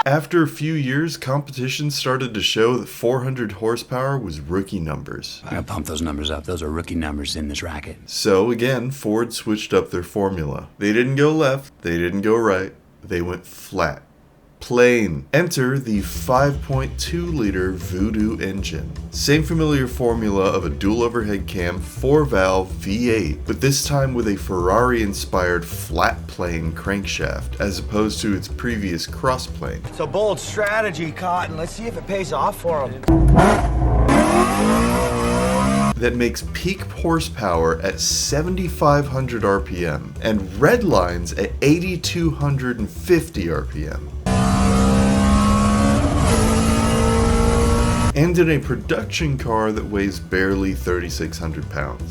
After a few years, competition started to show that 400 horsepower was rookie numbers. I gotta pump those numbers up. Those are rookie numbers in this racket. So again, Ford switched up their formula. They didn't go left, they didn't go right, they went flat. Plain. Enter the 5.2-liter Voodoo engine. Same familiar formula of a dual overhead cam 4-valve V8, but this time with a Ferrari-inspired flat plane crankshaft, as opposed to its previous cross plane. It's a bold strategy, Cotton. Let's see if it pays off for him. That makes peak horsepower at 7,500 RPM and red lines at 8,250 RPM. And in a production car that weighs barely 3,600 pounds.